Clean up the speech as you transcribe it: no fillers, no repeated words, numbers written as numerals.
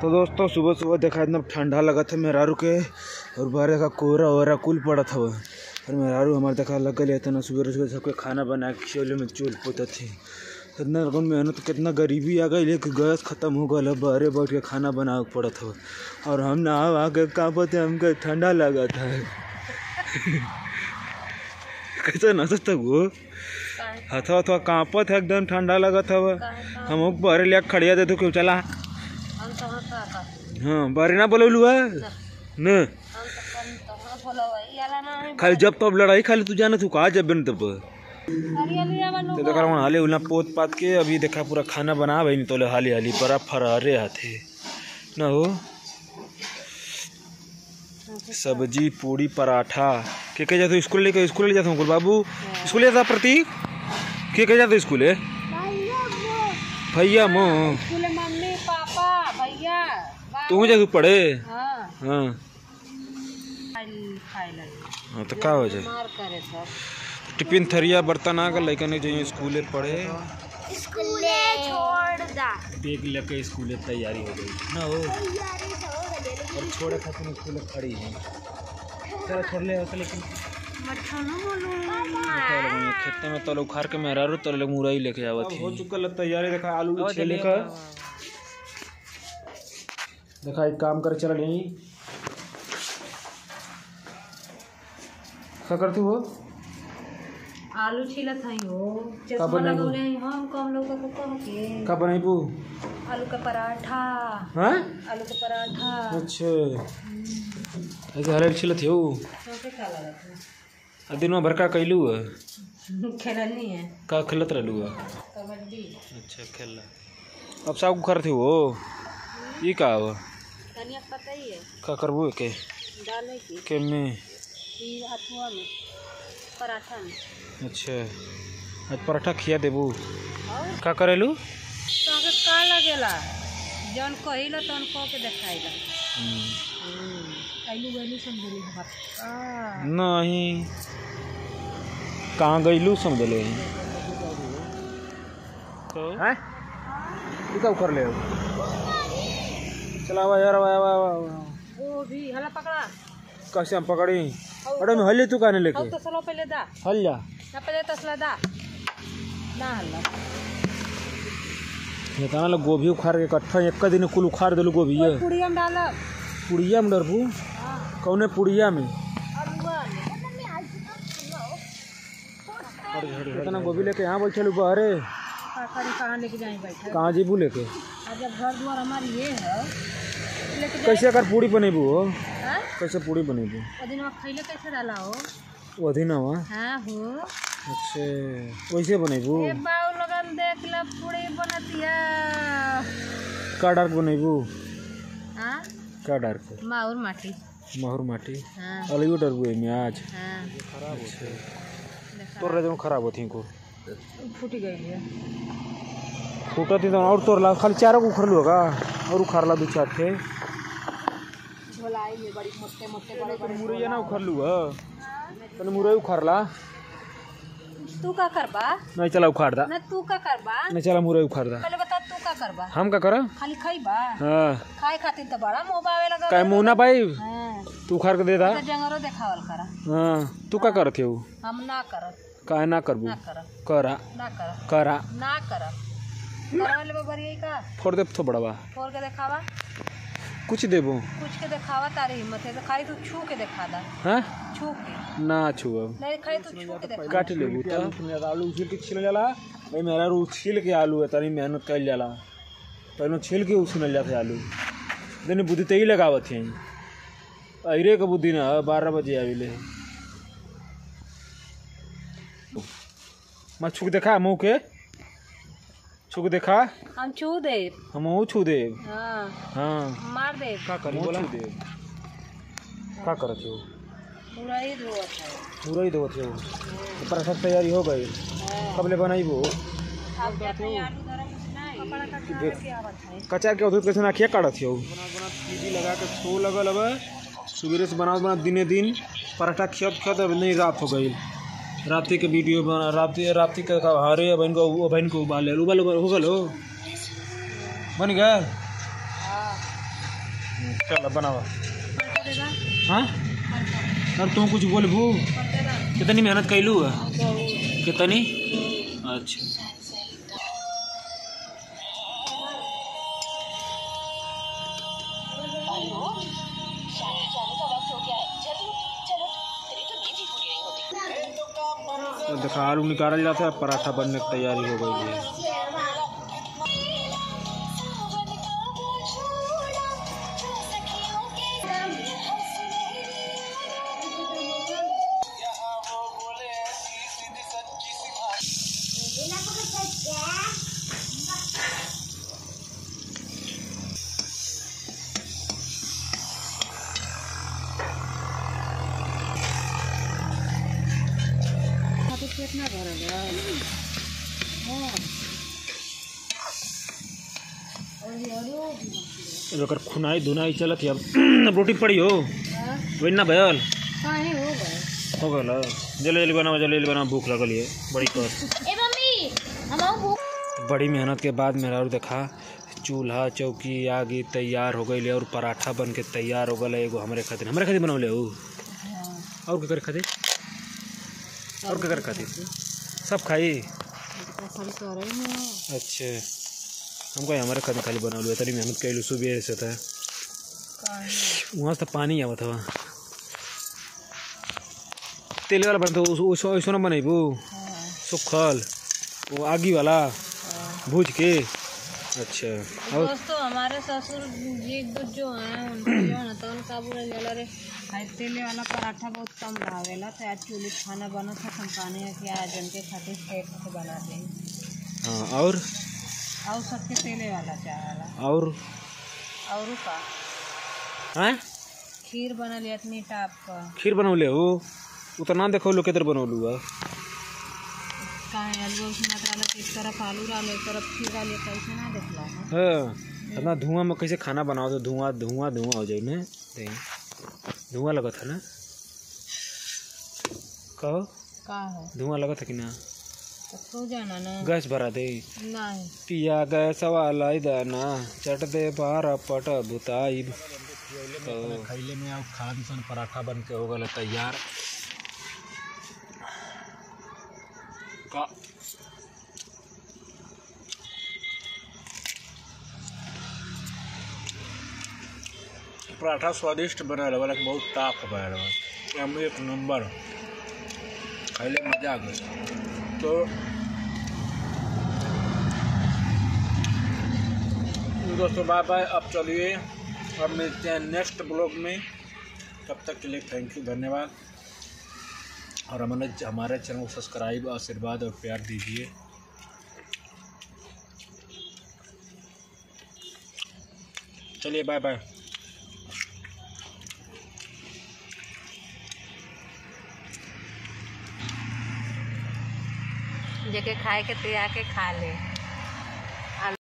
तो दोस्तों सुबह सुबह देखा इतना ठंडा लगा था मेहरारू के और बाहर देखा कोहरा वोहरा कुल पड़ा था और मेहरारू हमारे देखा लग गया था ना सुबह सुबह सबके खाना बना के चूल्हे में चूल पोता थे इतना लगन मेहनत कितना गरीबी आ गई लेकिन गैस खत्म हो गया बाहर बैठ के खाना बना पड़ा था और हम ना आके कहाँ पते हमको ठंडा लगा था कैसे न सकता वो हथवा हथवा कांपत है एकदम ठंडा लगा था हम बाहर लिया खड़िया दे तो क्यों चला हाँ बारे ना बोलू है न खाली जब तब लड़ाई खाली तू जाना तू कहा जब तब तो देखा हाले उला पोत पात के अभी देखा पूरा खाना बना भाई नहीं तो हाली हाली बड़ा फरारे हाथे ना हो सब्जी पूड़ी पराठा के जाते स्कूल ले जाता हूँ बाबू स्कूल जाता प्रतीक के जाते स्कूल है भैया मो तू जा पढ़े हाँ तो का हो जाए टिफिन थरिया बर्तन आ गए लेकिन जो स्कूले पढ़े स्कूले छोड़ दा बैग लेके स्कूले तैयारी हो गई ना हो और छोड़े खातिर स्कूले खड़ी है चलो छोड़ ले होता लेकिन खेते में तलो उखाड़ के मेहरारू तलो मुरई लेके जावत हो चुकल तैयारी देखा आलू छे लेकर देखा एक काम कर चल यहीं क्या करती हो आलू छिलत हई हो चश्मा लगौले हई हम कम लोग को कह के का बनाईबू आलू का पराठा हां आलू का पराठा अच्छा ऐसे हले छिलत हो कैसे खा लगत है दिन में भरका कैलू है खेलनी है का खेलत रहलू है कबड्डी अच्छा खेल अब सब करती हो ये का हो तनिया पता ही है का करबू के डाले की के में ई हथुआ में पराठा में अच्छा आज पराठा खिया देबू का करेलू तो का लगेला जौन कहिला तौन कह के देखाइला आलू गलू समझली बात नहीं कहाँ गईलू समझले तो हैं तू का कर ले चला आवा यार आवा वो भी हला पकड़ा कैसे हम पकड़ी अरे मैं हल्ले तू कहने लेके तो चलो पहले दा हल जा ना पहले तसला दा ना हल्ला ये कहना लो गोभी उखाड़ के इकट्ठा एक दिन कुल उखाड़ देलू गोभी है पुड़िया में डाला पुड़िया में डरबू कौने पुड़िया में इतना गोभी लेके यहाँ बैठे बहरे कहाँ लेके जाए बैठे कहाँ जीबू लेके जब घर द्वार हमारी ये है कैसे अगर पूड़ी बनेबू हो कैसे पूड़ी बनेबू अदिनवा खैले कैसे डाला हो वो अदिनवा हाँ हो अच्छा वैसे बनेबू ए बाऊ लगन देख ल पूड़ी बनती है का डार्क बनेबू हाँ का डार्क माहौर माटी माहौर माटी हाँ अलग डरबू में आज हाँ खराब होते तो रहे खराब होती को फूट गई है फूटा थी तो और तोड़ ला खाली चारों को उखड़ लूगा और उखाड़ ला दो चार थे झोलाई में बड़ी मोटे मोटे बड़े बड़े मुरैया ना उखड़ लूगा तने मुरई उखाड़ ला तू का करबा नहीं चला उखाड़ दा ना तू का करबा नहीं चला मुरई उखाड़ दा पहले बता तू का करबा हम का करा खाली खइबा हां खाए खातिर तो बड़ा मोबावे लगा काय मुंह ना पाई हां तू उखाड़ के दे दा तो जंगरो देखावल करा हां तू का करत हो हम ना करत काय ना करबू ना करत करा ना करत करा ना करत करवाले बबरिया का फोड़ दे तो बड़वा फोड़ के दिखावा कुछ देबो कुछ के दिखावा तारी हिम्मत है तो खाली तू छू के दिखा दा हां छू के ना छुआ नहीं खाली तू छू के दिखा काट लेबू त आलू छील के छिल जाला भाई मेरा रू छील के आलू है तनी मेहनत कर जाला पहले छील के उछनल जाते आलू देने बुद्धि तई लगावत है अरे का बुद्धि ना 12 बजे आविले मैं छुक देखा मुँह के छुक देखा हम छू दे हम छू दे हाँ हाँ मार दे का करी बोला दे का करत हो पूरा ही धोवत है पूरा ही धोत हो पराठा तैयारी हो गई कब ले बनाईबो अब जाते हैं आलू गरम नहीं कपड़ा का के आवत है कचार के अधूत कैसे ना खिया काटत हो बना टीवी लगा के छो लगल अब सुबह से बना दिने दिन पराठा खियत अब नहीं रात हो गई रात्रि के वीडियो बना रात्रि के हरे बहन को उबाल हो गलो बन गया चल बनावा। पलटा देगा हाँ पलटा और तू कुछ बोलबू? पलटा दा कितनी मेहनत कैलू है? बहुत कितनी? अच्छा तो देखा आलू निकाल जाता है, पराठा बनने की तैयारी हो गई है। कितना भरल है हाँ और अगर खुनाई धुनाई चलत है अब रोटी पड़ी हो वही ना भयल काहे हो गए हो गल। जल्दी जल्दी बनाओ, जल्दी जल्दी बनाओ, भूख लगल है बड़ी कस। ए मम्मी हम भूख बड़ी मेहनत के बाद मेरा और देखा चूल्हा चौकी आगे तैयार हो गई और पराठा बन के तैयार हो गए। एगो हमारे खातिर बनौले हो और क्या खातिर और क्या खातिर सब खाई। अच्छा हमको हमारे खातिर खाली बनौले तरी मेहनत कैलू सुबह से था वहाँ से पानी आवत हवा तेल वाला बनता वैसा ना बनेबू सुखल वो आगी वाला भूज के। अच्छा और दोस्तों हमारे ससुर जी जो हैं उनको जो है ना तो उनका बुरा जला रे तेले वाला पराठा बहुत कम भावेला तो आज चूल्हे खाना बना था संपाने है कि आज उनके खातिर पेट से बना दें। हाँ और सबके तेले वाला चाहला और का हैं खीर बना लिया इतनी टाप का खीर बनौले हो उतना देखो लो किधर बनौलू है काहे आलू उसमें डाला एक तरफ आलू डाले एक तरफ खीर डाले कैसे ना देखला है हाँ इतना धुआं में कैसे खाना बनाओ तो धुआं धुआं धुआं हो जाए ना धुआं लगा था ना कहो का है धुआं लगा था कि ना तो सो जाना ना गैस भरा दे नहीं पिया गैस वाला दाना चट दे बारा पट बुताई तो खैले में अब खान सन पराठा बन के हो गया तैयार का पराठा स्वादिष्ट बना रहा बहुत ताप बना रहा हम एक नंबर खैले मजा आ गया। तो दोस्तों बाय बाय। अब चलिए अब मिलते हैं नेक्स्ट ब्लॉग में, तब तक के लिए थैंक यू धन्यवाद और हमारे चैनल को सब्सक्राइब आशीर्वाद और प्यार दीजिए। चलिए बाय बाय। जेके खाए के ते आके खा ले।